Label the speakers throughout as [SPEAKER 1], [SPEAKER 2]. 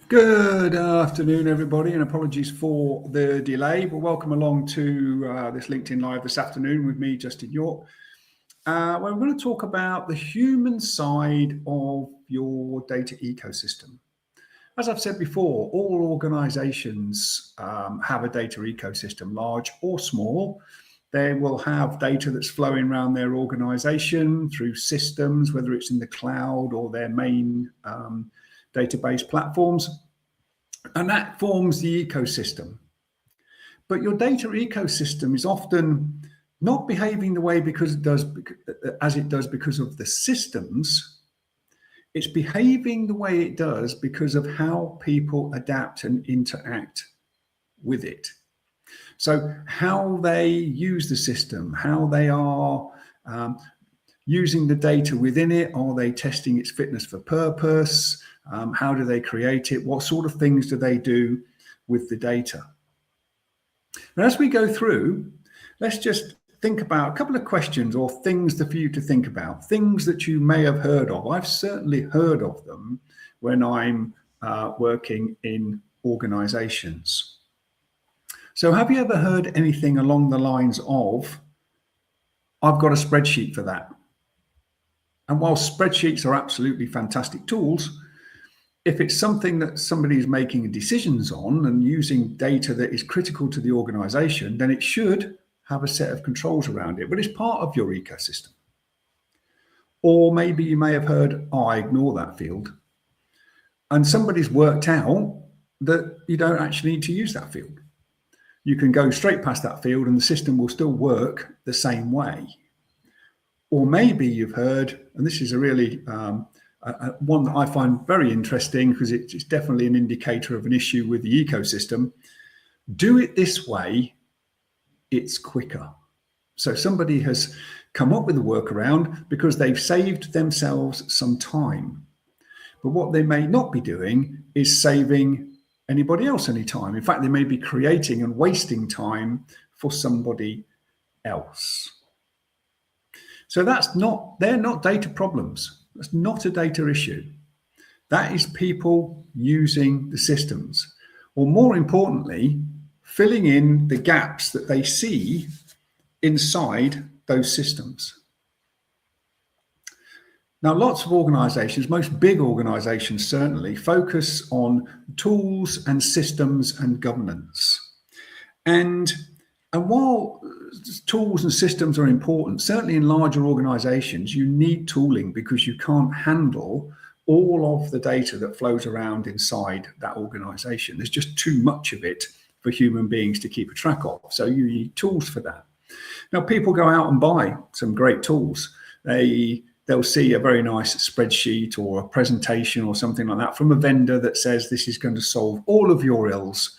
[SPEAKER 1] Good afternoon, everybody, and apologies for the delay. But welcome along to this LinkedIn Live this afternoon with me, Justin York. Where we're going to talk about the human side of your data ecosystem. As I've said before, all organizations have a data ecosystem, large or small. They will have data that's flowing around their organization through systems, whether it's in the cloud or their main database platforms, and that forms the ecosystem. But your data ecosystem is often not behaving the way as it does because of the systems. It's behaving the way it does because of how people adapt and interact with it. So how they use the system, how they are using the data within it, are they testing its fitness for purpose? How do they create it? What sort of things do they do with the data? And as we go through, let's just think about a couple of questions or things for you to think about, things that you may have heard of. I've certainly heard of them when I'm working in organizations. So have you ever heard anything along the lines of, I've got a spreadsheet for that? And while spreadsheets are absolutely fantastic tools, if it's something that somebody is making decisions on and using data that is critical to the organization, then it should have a set of controls around it, but it's part of your ecosystem. Or maybe you may have heard, oh, I ignore that field. And somebody's worked out that you don't actually need to use that field. You can go straight past that field and the system will still work the same way. Or maybe you've heard, and this is a really one that I find very interesting because it's definitely an indicator of an issue with the ecosystem. Do it this way, it's quicker. So somebody has come up with a workaround because they've saved themselves some time. But what they may not be doing is saving anybody else any time. In fact, they may be creating and wasting time for somebody else. So they're not data problems. That's not a data issue. That is people using the systems, or more importantly, filling in the gaps that they see inside those systems. Now, lots of organizations, most big organizations certainly, focus on tools and systems and governance. And while tools and systems are important, certainly in larger organizations, you need tooling because you can't handle all of the data that flows around inside that organization. There's just too much of it for human beings to keep a track of. So you need tools for that. Now, people go out and buy some great tools. They'll see a very nice spreadsheet or a presentation or something like that from a vendor that says this is going to solve all of your ills.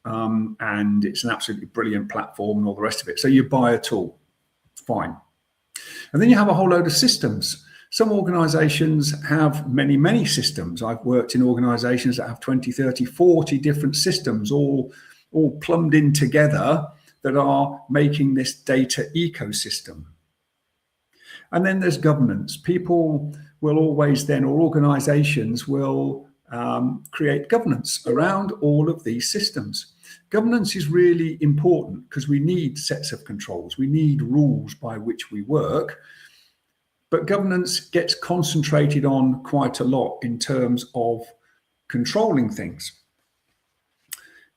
[SPEAKER 1] And it's an absolutely brilliant platform and all the rest of it. So you buy a tool, fine. And then you have a whole load of systems. Some organizations have many, many systems. I've worked in organizations that have 20, 30, 40 different systems, all plumbed in together that are making this data ecosystem. And then there's governance. People will always then, or organizations will create governance around all of these systems. Governance is really important because we need sets of controls. We need rules by which we work. But governance gets concentrated on quite a lot in terms of controlling things.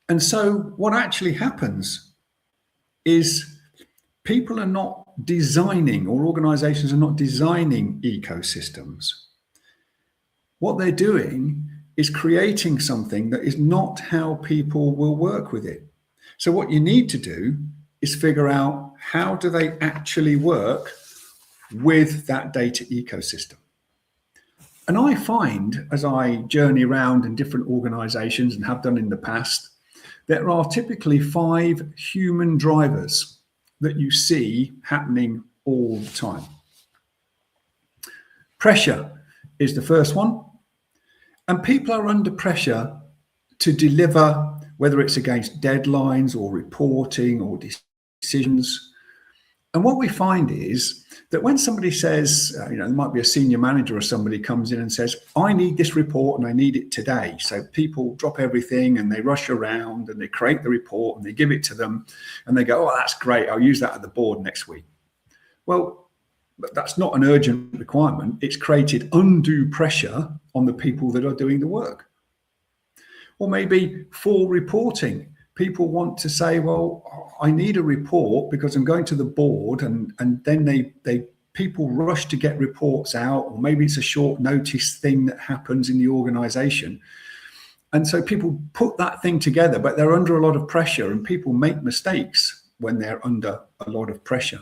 [SPEAKER 1] And so what actually happens is people are not designing, or organizations are not designing ecosystems. What they're doing is creating something that is not how people will work with it. So what you need to do is figure out, how do they actually work with that data ecosystem? And I find, as I journey around in different organizations and have done in the past, there are typically 5 human drivers that you see happening all the time. Pressure is the first one. And people are under pressure to deliver, whether it's against deadlines or reporting or decisions. And what we find is that when somebody says, there might be a senior manager or somebody comes in and says, I need this report and I need it today. So people drop everything and they rush around and they create the report and they give it to them and they go, oh, that's great. I'll use that at the board next week. Well, that's not an urgent requirement. It's created undue pressure on the people that are doing the work. Or maybe for reporting, people want to say, well, I need a report because I'm going to the board, and then people rush to get reports out, or maybe it's a short notice thing that happens in the organization. And so people put that thing together, but they're under a lot of pressure, and people make mistakes when they're under a lot of pressure.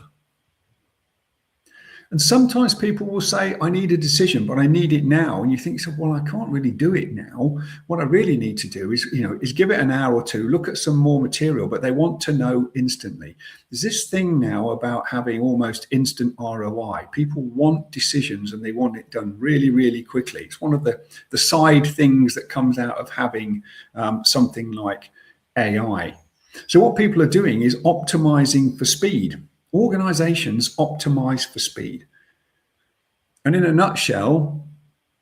[SPEAKER 1] And sometimes people will say, I need a decision, but I need it now. And you think, so, well, I can't really do it now. What I really need to do is give it an hour or two, look at some more material, but they want to know instantly. There's this thing now about having almost instant ROI. People want decisions and they want it done really, really quickly. It's one of the side things that comes out of having something like AI. So what people are doing is optimizing for speed. Organizations optimize for speed. And in a nutshell,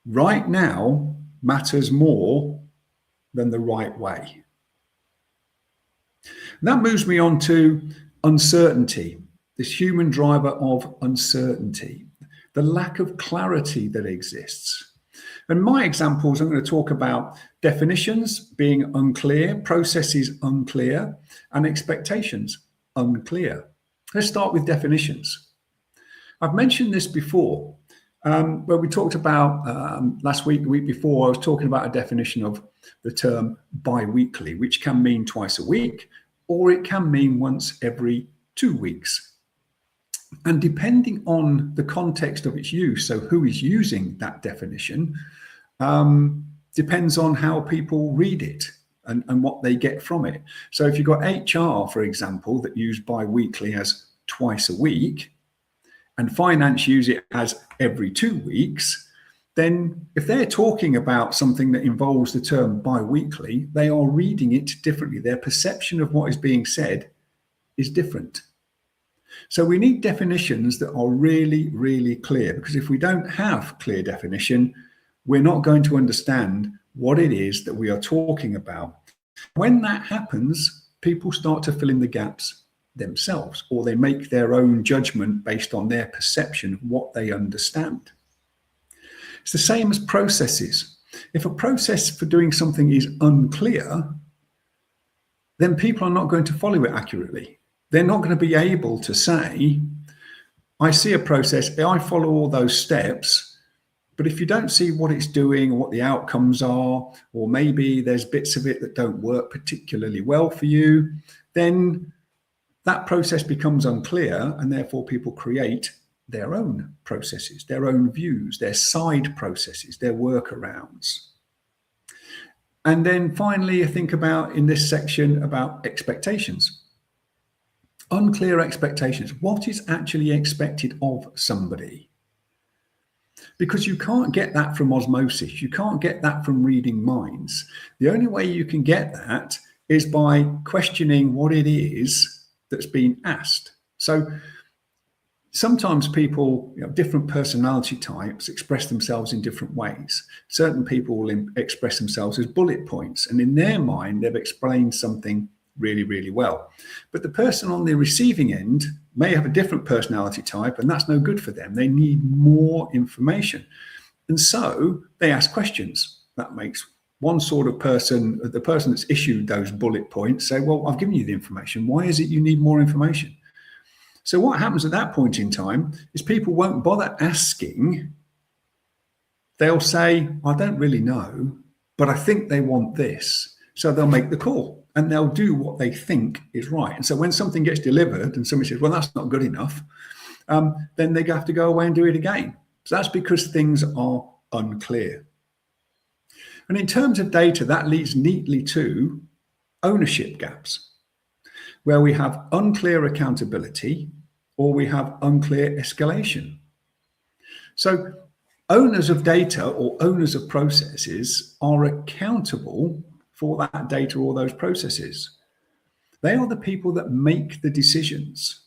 [SPEAKER 1] right now matters more than the right way. And that moves me on to uncertainty, this human driver of uncertainty, the lack of clarity that exists. And my examples, I'm going to talk about definitions being unclear, processes unclear, and expectations unclear. Let's start with definitions. I've mentioned this before, where we talked about last week, the week before, I was talking about a definition of the term bi-weekly, which can mean twice a week, or it can mean once every 2 weeks. And depending on the context of its use, so who is using that definition, depends on how people read it. And what they get from it. So if you've got HR, for example, that use bi-weekly as twice a week, and finance use it as every 2 weeks, then if they're talking about something that involves the term bi-weekly, they are reading it differently. Their perception of what is being said is different. So we need definitions that are really, really clear, because if we don't have clear definition, we're not going to understand what it is that we are talking about. When that happens, people start to fill in the gaps themselves, or they make their own judgment based on their perception of what they understand. It's the same as processes. If a process for doing something is unclear, then people are not going to follow it accurately. They're not going to be able to say, I see a process, I follow all those steps, but if you don't see what it's doing or what the outcomes are, or maybe there's bits of it that don't work particularly well for you, then that process becomes unclear, and therefore people create their own processes, their own views, their side processes, their workarounds. And then finally, I think about in this section about expectations. Unclear expectations. What is actually expected of somebody? Because you can't get that from osmosis. You can't get that from reading minds. The only way you can get that is by questioning what it is that's been asked. So sometimes people, different personality types express themselves in different ways. Certain people will express themselves as bullet points, and in their mind, they've explained something really, really well. But the person on the receiving end may have a different personality type, and that's no good for them. They need more information. And so they ask questions. That makes one sort of person, the person that's issued those bullet points, say, well, I've given you the information. Why is it you need more information? So what happens at that point in time is people won't bother asking. They'll say, I don't really know, but I think they want this. So they'll make the call. And they'll do what they think is right. And so when something gets delivered and somebody says, well, that's not good enough, then they have to go away and do it again. So that's because things are unclear. And in terms of data, that leads neatly to ownership gaps, where we have unclear accountability or we have unclear escalation. So owners of data or owners of processes are accountable for that data or those processes. They are the people that make the decisions.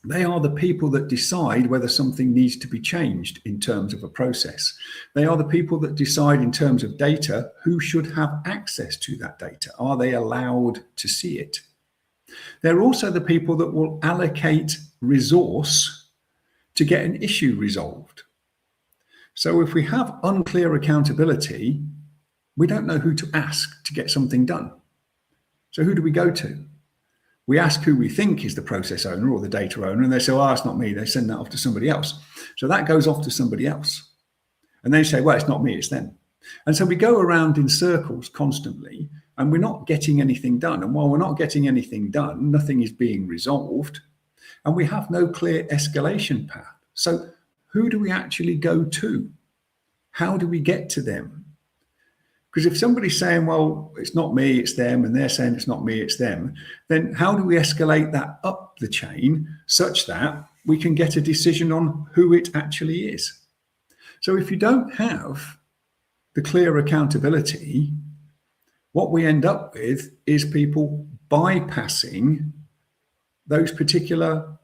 [SPEAKER 1] They are the people that decide whether something needs to be changed in terms of a process. They are the people that decide in terms of data who should have access to that data. Are they allowed to see it? They're also the people that will allocate resource to get an issue resolved. So if we have unclear accountability, we don't know who to ask to get something done. So who do we go to? We ask who we think is the process owner or the data owner, and they say, oh, it's not me. They send that off to somebody else. So that goes off to somebody else. And they say, well, it's not me, it's them. And so we go around in circles constantly, and we're not getting anything done. And while we're not getting anything done, nothing is being resolved, and we have no clear escalation path. So who do we actually go to? How do we get to them? Because if somebody's saying, well, it's not me, it's them, and they're saying it's not me, it's them, then how do we escalate that up the chain such that we can get a decision on who it actually is? So if you don't have the clear accountability, what we end up with is people bypassing those particular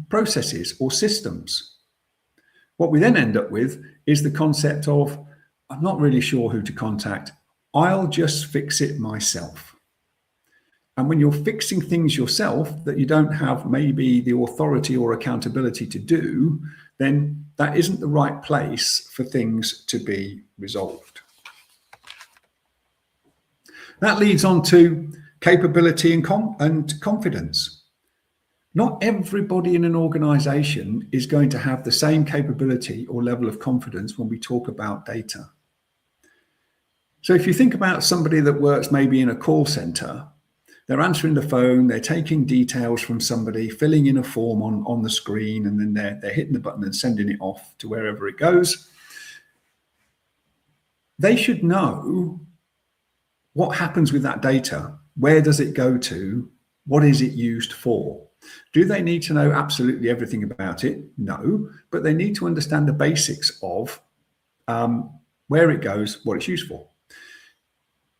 [SPEAKER 1] processes or systems. What we then end up with is the concept of, I'm not really sure who to contact. I'll just fix it myself. And when you're fixing things yourself that you don't have maybe the authority or accountability to do, then that isn't the right place for things to be resolved. That leads on to capability and confidence. Not everybody in an organization is going to have the same capability or level of confidence when we talk about data. So if you think about somebody that works maybe in a call center, they're answering the phone, they're taking details from somebody, filling in a form on the screen, and then they're hitting the button and sending it off to wherever it goes. They should know what happens with that data. Where does it go to? What is it used for? Do they need to know absolutely everything about it? No, but they need to understand the basics of where it goes, what it's used for.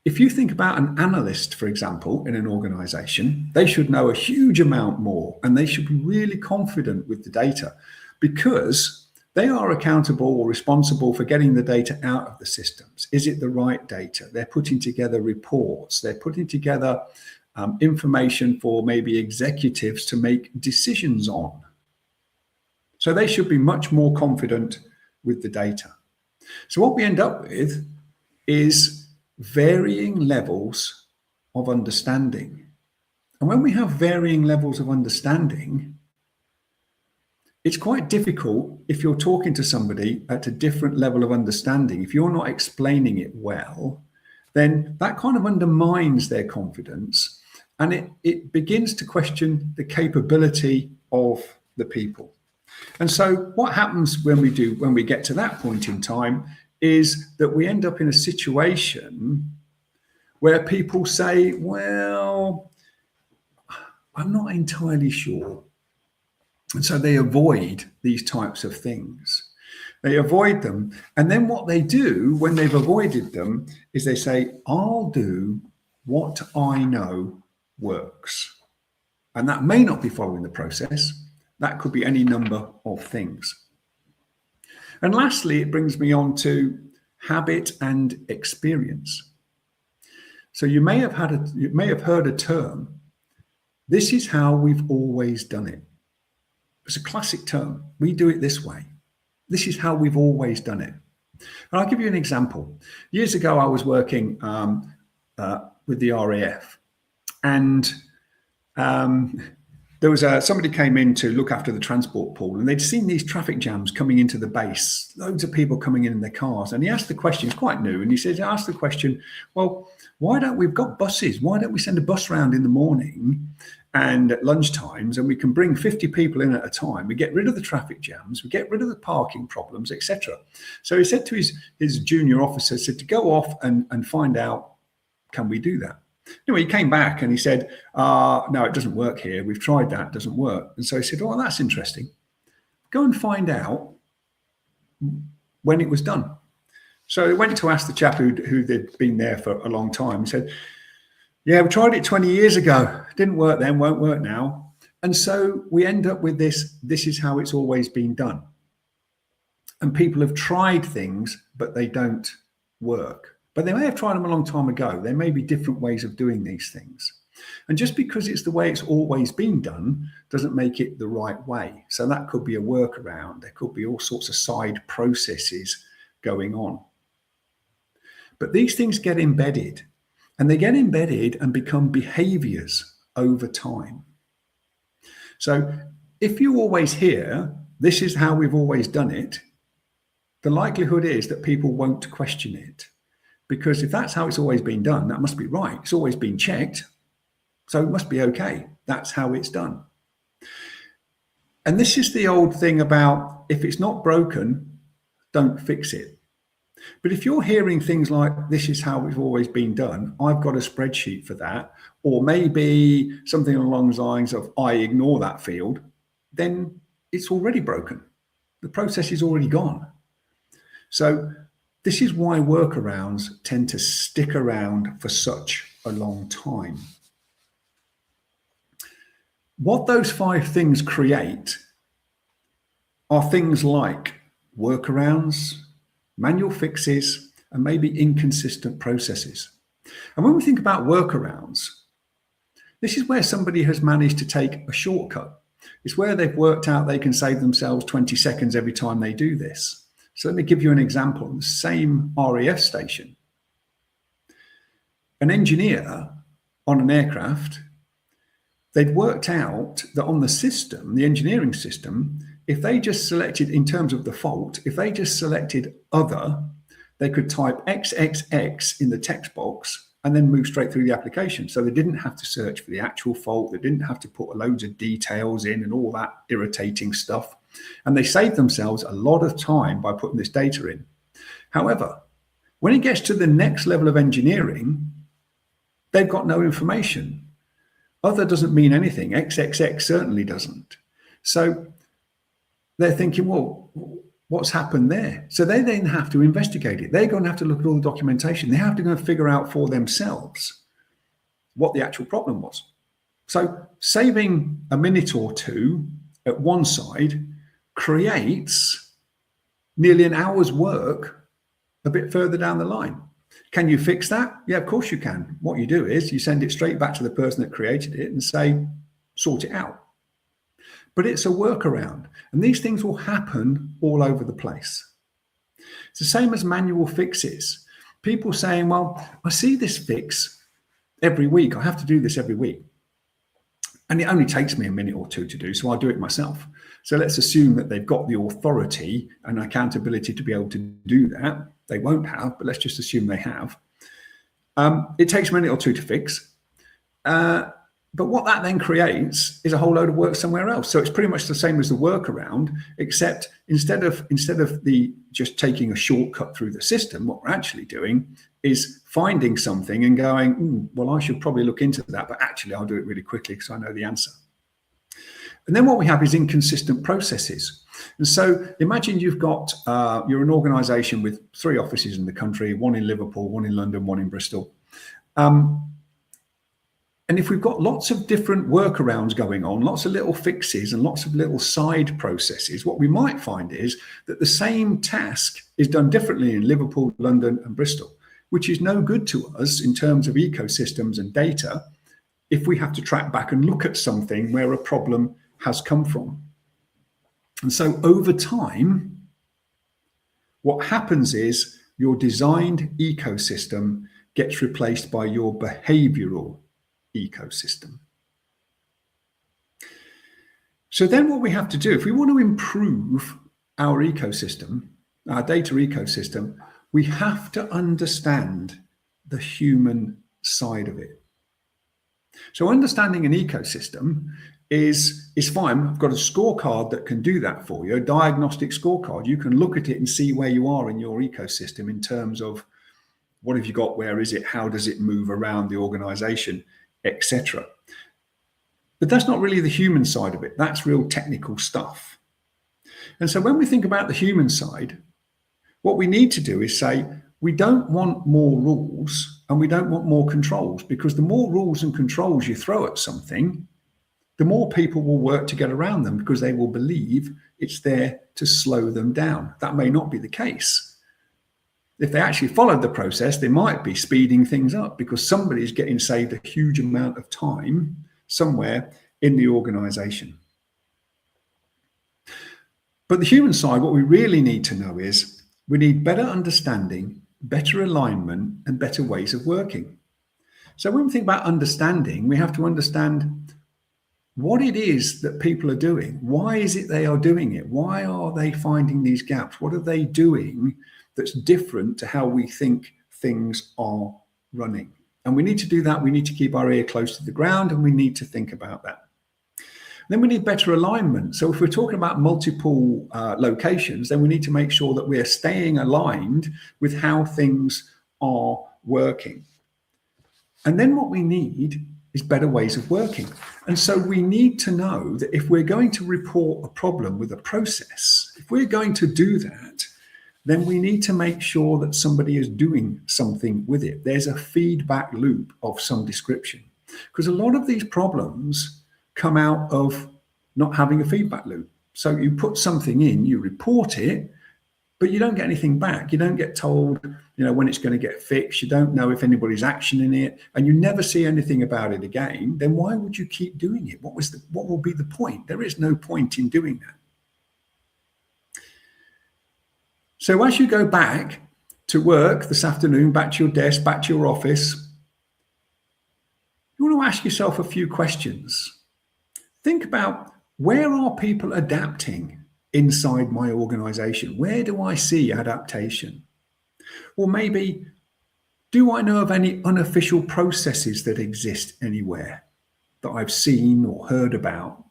[SPEAKER 1] If you think about an analyst, for example, in an organization, they should know a huge amount more, and they should be really confident with the data because they are accountable or responsible for getting the data out of the systems. Is it the right data? They're putting together reports. They're putting together information for maybe executives to make decisions on. So they should be much more confident with the data. So what we end up with is varying levels of understanding. And when we have varying levels of understanding, it's quite difficult if you're talking to somebody at a different level of understanding. If you're not explaining it well, then that kind of undermines their confidence, and it begins to question the capability of the people. And so what happens when we get to that point in time is that we end up in a situation where people say, well, I'm not entirely sure. And so they avoid these types of things. They avoid them. And then what they do when they've avoided them is they say, I'll do what I know works. And that may not be following the process. That could be any number of things. And lastly, it brings me on to habit and experience. So you may have heard a term. This is how we've always done it. It's a classic term. We do it this way. This is how we've always done it. And I'll give you an example. Years ago, I was working with the RAF, and there was somebody came in to look after the transport pool, and they'd seen these traffic jams coming into the base, loads of people coming in their cars. And he asked the question, it's quite new, and he asked the question, well, we've got buses, why don't we send a bus round in the morning and at lunchtimes, and we can bring 50 people in at a time. We get rid of the traffic jams, we get rid of the parking problems, etc. So he said to his junior officer, to go off and find out, can we do that? Anyway, he came back and he said, no, it doesn't work here. We've tried that, it doesn't work. And so he said, oh, that's interesting. Go and find out when it was done. So he went to ask the chap who'd been there for a long time. He said, yeah, we tried it 20 years ago. Didn't work then, won't work now. And so we end up with this is how it's always been done. And people have tried things, but they don't work. But they may have tried them a long time ago. There may be different ways of doing these things. And just because it's the way it's always been done doesn't make it the right way. So that could be a workaround. There could be all sorts of side processes going on. But these things get embedded, and they get embedded and become behaviors over time. So if you always hear, this is how we've always done it, the likelihood is that people won't question it. Because if that's how it's always been done, that must be right. It's always been checked. So it must be okay. That's how it's done. And this is the old thing about if it's not broken, don't fix it. But if you're hearing things like, this is how it's always been done, I've got a spreadsheet for that, or maybe something along the lines of, I ignore that field, then it's already broken. The process is already gone. So this is why workarounds tend to stick around for such a long time. What those 5 things create are things like workarounds, manual fixes, and maybe inconsistent processes. And when we think about workarounds, this is where somebody has managed to take a shortcut. It's where they've worked out they can save themselves 20 seconds every time they do this. So let me give you an example. The same RAF station. An engineer on an aircraft, they'd worked out that on the system, the engineering system, if they just selected, in terms of the fault, if they just selected other, they could type XXX in the text box and then move straight through the application. So they didn't have to search for the actual fault. They didn't have to put loads of details in and all that irritating stuff. And they saved themselves a lot of time by putting this data in. However, when it gets to the next level of engineering, they've got no information. Other doesn't mean anything. XXX certainly doesn't. So they're thinking, well, what's happened there? So they then have to investigate it. They're going to have to look at all the documentation. They have to go and figure out for themselves what the actual problem was. So saving a minute or two at one side creates nearly an hour's work a bit further down the line. Can you fix that? Yeah, of course you can. What you do is you send it straight back to the person that created it and say, sort it out. But it's a workaround. And these things will happen all over the place. It's the same as manual fixes. People saying, well, I see this fix every week. I have to do this every week. And it only takes me a minute or two to do, so I'll do it myself. So let's assume that they've got the authority and accountability to be able to do that. They won't have, but let's just assume they have. It takes a minute or two to fix. But what that then creates is a whole load of work somewhere else. So it's pretty much the same as the workaround, except instead of the just taking a shortcut through the system, what we're actually doing is finding something and going, well, I should probably look into that, but actually I'll do it really quickly because I know the answer. And then what we have is inconsistent processes. And so imagine you've got, you're an organization with 3 offices in the country, one in Liverpool, one in London, one in Bristol. And if we've got lots of different workarounds going on, lots of little fixes and lots of little side processes, what we might find is that the same task is done differently in Liverpool, London, and Bristol, which is no good to us in terms of ecosystems and data if we have to track back and look at something where a problem has come from. And so over time, what happens is your designed ecosystem gets replaced by your behavioral ecosystem. So then what we have to do, if we want to improve our ecosystem, our data ecosystem, we have to understand the human side of it. So understanding an ecosystem is fine. I've got a scorecard that can do that for you, a diagnostic scorecard. You can look at it and see where you are in your ecosystem in terms of what have you got, where is it, how does it move around the organization, etc. But that's not really the human side of it. That's real technical stuff. And so when we think about the human side, what we need to do is say, we don't want more rules and we don't want more controls, because the more rules and controls you throw at something, the more people will work to get around them because they will believe it's there to slow them down. That may not be the case. If they actually followed the process, they might be speeding things up because somebody's getting saved a huge amount of time somewhere in the organization. But the human side, what we really need to know is we need better understanding, better alignment, and better ways of working. So when we think about understanding, we have to understand what it is that people are doing. Why is it they are doing it? Why are they finding these gaps? What are they doing that's different to how we think things are running? And we need to do that. We need to keep our ear close to the ground, and we need to think about that. Then we need better alignment. So if we're talking about multiple locations, then we need to make sure that we're staying aligned with how things are working. And then what we need is better ways of working. And so we need to know that if we're going to report a problem with a process, if we're going to do that, then we need to make sure that somebody is doing something with it. There's a feedback loop of some description, because a lot of these problems come out of not having a feedback loop. So you put something in, you report it, but you don't get anything back. You don't get told, when it's going to get fixed. You don't know if anybody's actioning it, and you never see anything about it again. Then why would you keep doing it? What will be the point? There is no point in doing that. So as you go back to work this afternoon, back to your desk, back to your office, you want to ask yourself a few questions. Think about, where are people adapting inside my organization? Where do I see adaptation? Or maybe, do I know of any unofficial processes that exist anywhere that I've seen or heard about?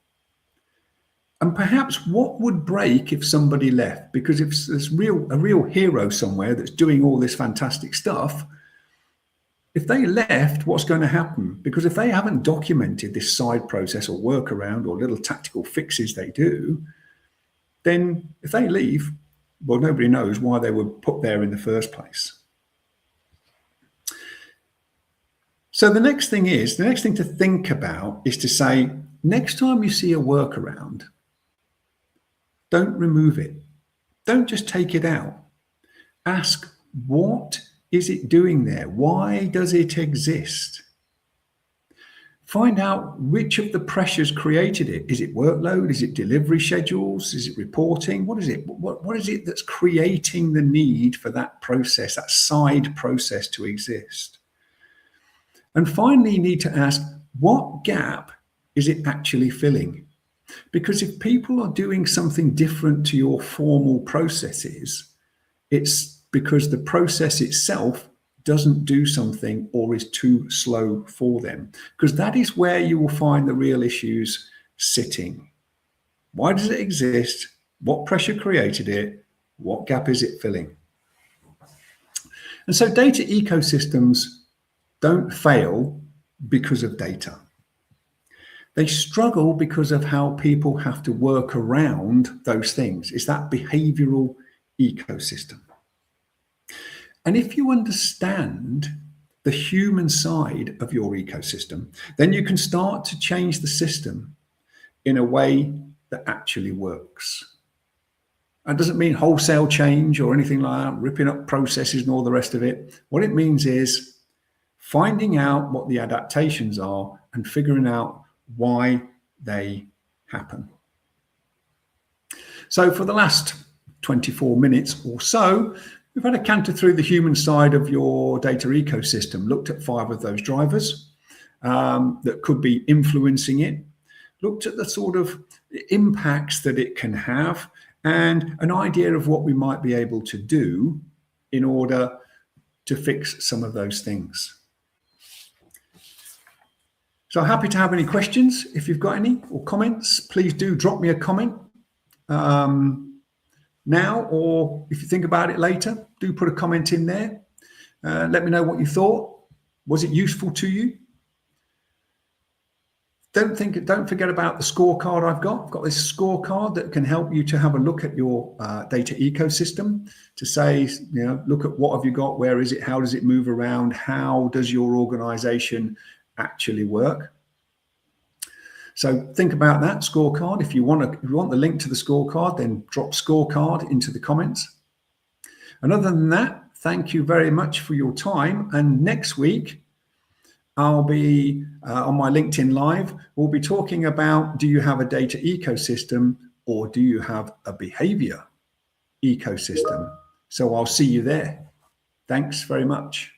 [SPEAKER 1] And perhaps what would break if somebody left? Because if there's a real hero somewhere that's doing all this fantastic stuff, if they left, what's going to happen? Because if they haven't documented this side process or workaround or little tactical fixes they do, then if they leave, well, nobody knows why they were put there in the first place. So the next thing to think about is to say, next time you see a workaround, don't remove it. Don't just take it out. Ask, what is it doing there? Why does it exist? Find out which of the pressures created it. Is it workload? Is it delivery schedules? Is it reporting? What is it? What is it that's creating the need for that process, that side process to exist? And finally, you need to ask, what gap is it actually filling? Because if people are doing something different to your formal processes, it's because the process itself doesn't do something or is too slow for them. Because that is where you will find the real issues sitting. Why does it exist? What pressure created it? What gap is it filling? And so data ecosystems don't fail because of data. They struggle because of how people have to work around those things. It's that behavioral ecosystem. And if you understand the human side of your ecosystem, then you can start to change the system in a way that actually works. That doesn't mean wholesale change or anything like that, ripping up processes and all the rest of it. What it means is finding out what the adaptations are and figuring out why they happen. So for the last 24 minutes or so, we've had a canter through the human side of your data ecosystem, looked at 5 of those drivers that could be influencing it, looked at the sort of impacts that it can have, and an idea of what we might be able to do in order to fix some of those things. So happy to have any questions. If you've got any or comments, please do drop me a comment now, or if you think about it later, do put a comment in there. Let me know what you thought. Was it useful to you? Don't forget about the scorecard I've got. I've got this scorecard that can help you to have a look at your data ecosystem, to say, look at what have you got, where is it, how does it move around, how does your organization actually work. So think about that scorecard. If you want the link to the scorecard, then drop scorecard into the comments. And other than that, thank you very much for your time. And next week, I'll be on my LinkedIn Live. We'll be talking about, do you have a data ecosystem or do you have a behavior ecosystem? So I'll see you there. Thanks very much.